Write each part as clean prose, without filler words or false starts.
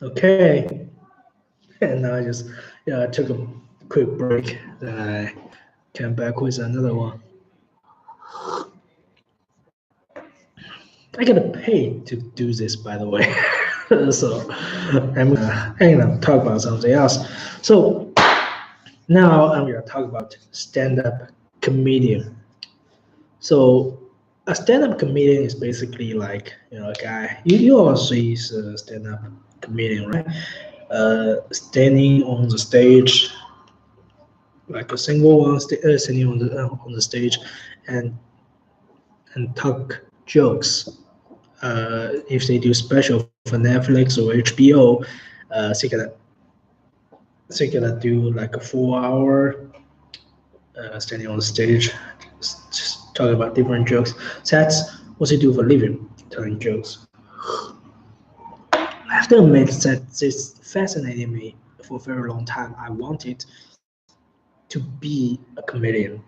Okay, and now I just I took a quick break. Then I came back with another one. I get paid to do this, by the way. So I'm gonna talk about something else. So now I'm gonna talk about stand-up comedian. So a stand-up comedian is basically like a guy. You also is a stand-up comedian, right? Standing on the stage, like a single one, standing on the stage, and talk jokes. If they do special for Netflix or HBO, they gonna do like a 4 hour standing on the stage, just talking about different jokes. So that's what they do for a living, telling jokes. I have to admit that this fascinated me for a very long time. I wanted to be a comedian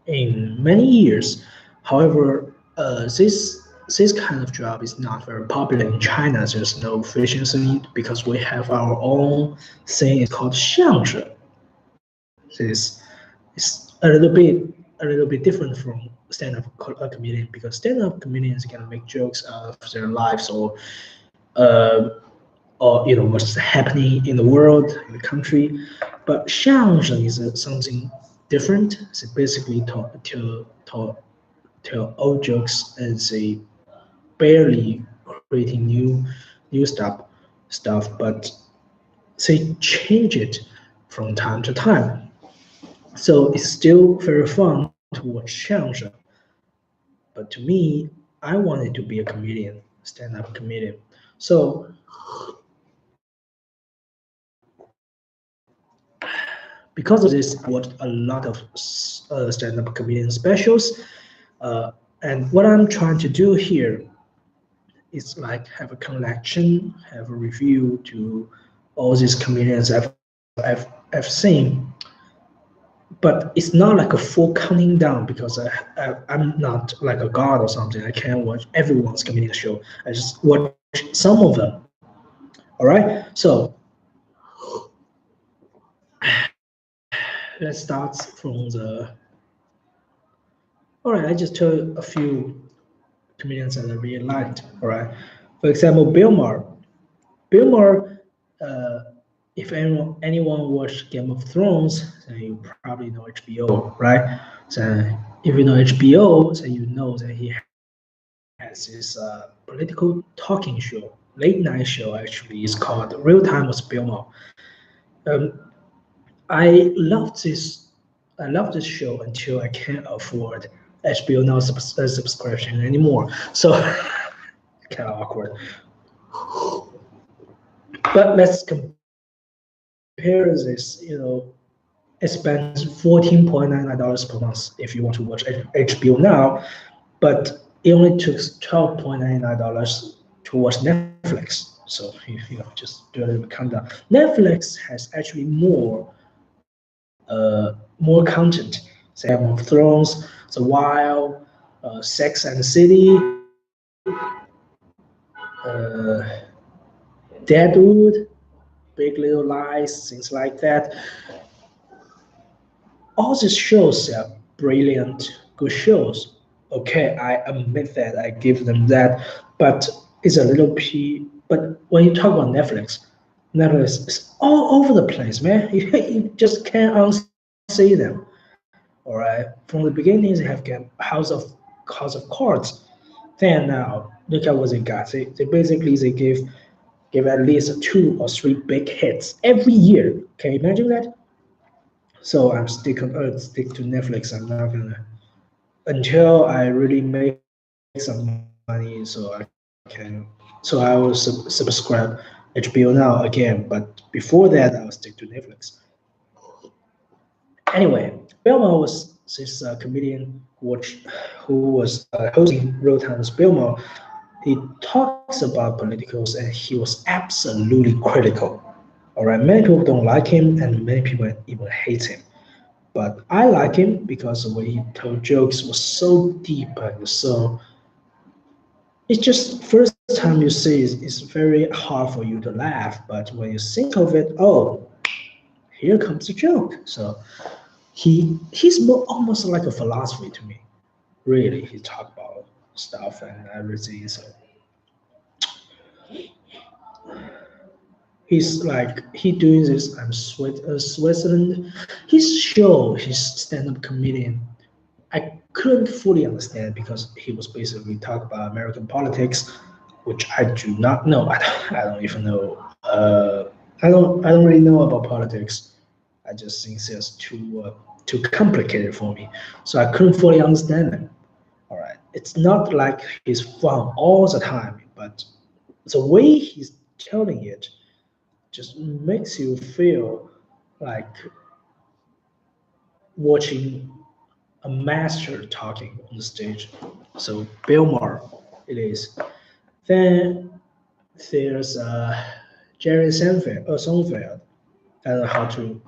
in many years. However, this kind of job is not very popular in China. There's no efficiency because we have our own thing. It's called 相声. This is a little bit different from stand-up comedian because stand-up comedians can make jokes out of their lives uh, or what's happening in the world, in the country. But 相声 is something different. It's basically tell old jokes as a barely creating new stuff, but they change it from time to time. So it's still very fun to watch 相声. But to me, I wanted to be a comedian, stand-up comedian. So because of this, I watched a lot of stand-up comedian specials. And what I'm trying to do here is like have a collection, have a review to all these comedians I've seen. But it's not like a full counting down because I'm not like a god or something. I can't watch everyone's comedian show. I just watch some of them. All right. So let's start from the. All right. I just told a few comedians that I really liked. All right. For example, Bill Maher. Bill Maher. If anyone watched Game of Thrones, then you probably know HBO, right? So if you know HBO, then you know that he has this political talking show, late night show actually. It's called Real Time with Bill Maher. Um, I love this. I love this show until I can't afford HBO Now subscription anymore. So kind of awkward. But let's compare this. It spends $14.99 per month if you want to watch HBO Now, but it only took $12.99 to watch Netflix. So just do a little bit countdown. Netflix has actually more content. Say Game of Thrones, The Wild, Sex and the City, uh, Deadwood, Big Little Lies, things like that. All these shows are brilliant, good shows. Okay, I admit that, I give them that, but it's a little But when you talk about Netflix is all over the place, man. You just can't unsee them. All right, from the beginning they have got House of Cards. Then now look at what they got. They basically they give at least 2 or 3 big hits every year. Can you imagine that? So I'm stick to Netflix. I'm not gonna until I really make some money, so I will subscribe HBO Now again. But before that, I will stick to Netflix. Anyway, Belmont was this comedian who was hosting Real Time with Belmont. He talks about politicals and he was absolutely critical. All right, many people don't like him and many people even hate him. but I like him because the way he told jokes was so deep and so. It's just first time you see it's very hard for you to laugh, but when you think of it, oh, here comes the joke. So he's almost like a philosophy to me. Really, he talk about stuff and everything. So he's like he doing this. I'm Switzerland. His show, his stand-up comedian. I couldn't fully understand because he was basically talking about American politics, which I do not know. I don't even know. I don't really know about politics. I just think it's too complicated for me, so I couldn't fully understand it. All right, it's not like he's fun all the time, but the way he's telling it just makes you feel like watching a master talking on the stage. So Bill Maher, it is. Then there's Jerry Seinfeld. I don't know how to,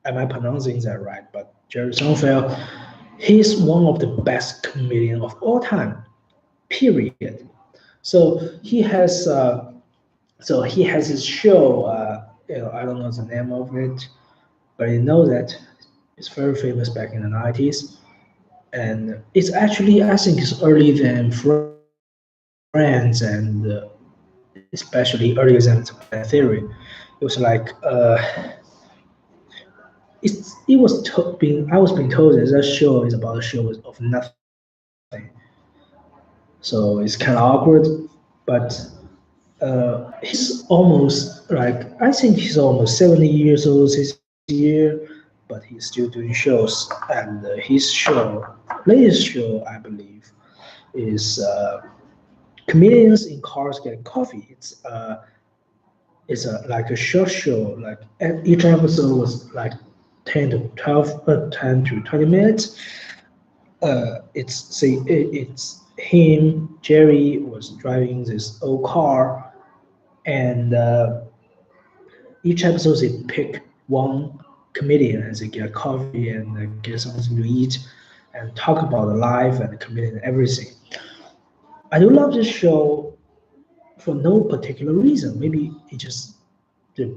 am I pronouncing that right? But Jerry Seinfeld, he's one of the best comedian of all time. Period. So he has his show. I don't know the name of it, but I know that it's very famous back in the 90s. And it's actually I think it's earlier than Friends and especially earlier than the Big Bang Theory. It was like it was being I was being told that that show is about a show of nothing, so it's kind of awkward. But he's almost like I think he's almost 70 years old this year, but he's still doing shows. And his latest show, I believe, is comedians in cars getting coffee. It's like a short show. Like each episode was like 10 to 20 minutes. It's him. Jerry was driving this old car, and each episode they pick one comedian and they get coffee and get something to eat and talk about the life and the comedian and everything. I do love this show for no particular reason. Maybe it just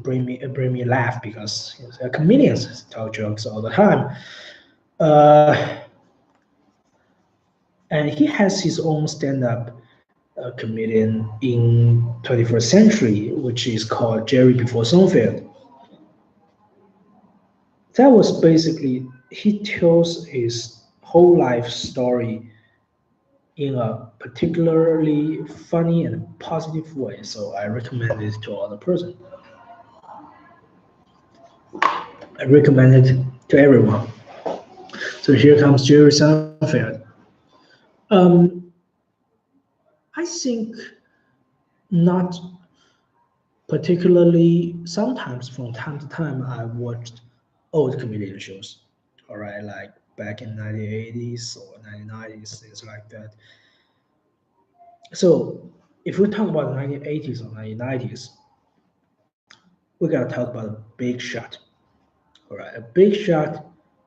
bring me a laugh because comedians tell jokes all the time. Uh, and he has his own stand-up comedian in 21st century, which is called Jerry Before Seinfeld. That was basically he tells his whole life story in a particularly funny and positive way. So I recommend it to other person. I recommend it to everyone. So here comes Jerry Seinfeld. Um, I think not particularly. Sometimes from time to time, I watched old comedian shows. All right, like back in 1980s or 1990s, things like that. So if we talk about the 1980s or 1990s, we gotta talk about a big shot. All right, a big shot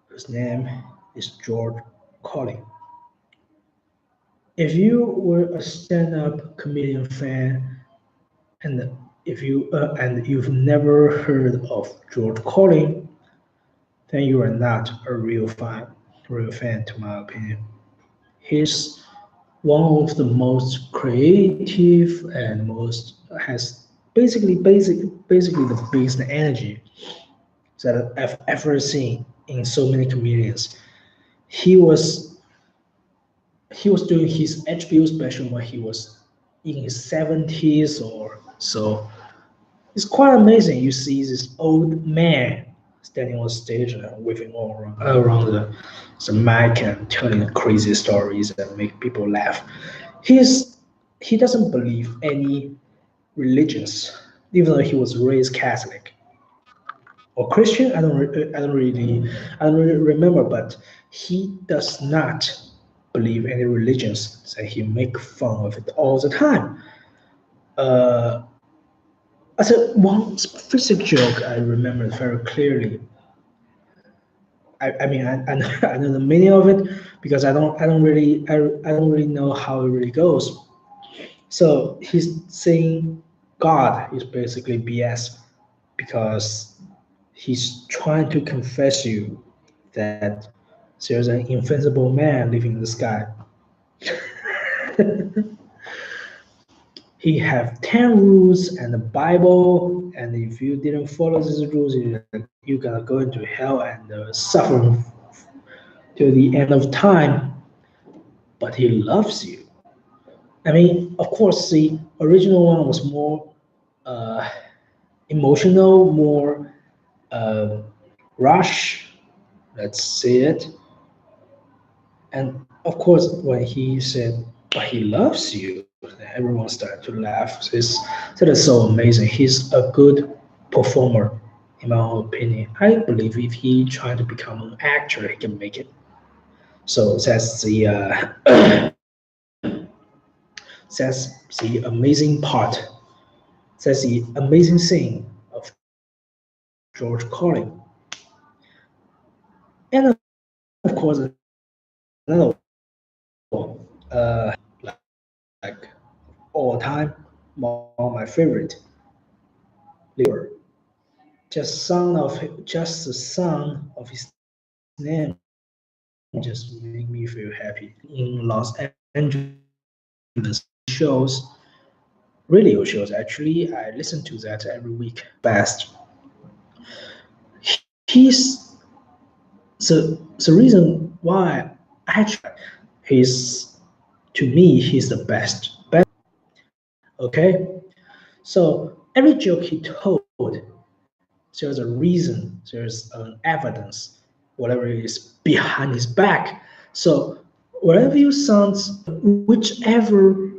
whose name is George Carlin. If you were a stand-up comedian fan and you've never heard of George Carlin, then you are not a real fan, to my opinion. He's one of the most creative and most has basically the biggest energy that I've ever seen in so many comedians. He was he was doing his HBO special when he was in his 70s or so. It's quite amazing. You see this old man standing on stage and waving around the mic and telling crazy stories and make people laugh. He's he doesn't believe any religions, even though he was raised Catholic or Christian. I don't really remember, but he does not believe any religions. So he make fun of it all the time. Uh, as a one specific joke I remember very clearly. I mean, I know the meaning of it because I don't really know how it really goes. So he's saying God is basically BS because he's trying to confess you that there's an invincible man living in the sky. He have 10 rules and the Bible, and if you didn't follow these rules, you're gonna go into hell and suffer till the end of time. But he loves you. I mean, of course, the original one was more uh, emotional, more uh, rush. Let's say it. And of course, when he said, "But he loves you," everyone started to laugh. That is so amazing. He's a good performer, in my own opinion. I believe if he tried to become an actor, he can make it. So that's the amazing part. That's the amazing thing of George Carlin. And of course, another like all time, my favorite, Liver. Just the sound of his name just make me feel happy. In Los Angeles shows, radio shows. Actually, I listen to that every week. Best. He's the reason why he's to me he's the best. Okay, so every joke he told, there's a reason, there's an evidence, whatever is behind his back. So whatever you sound, whichever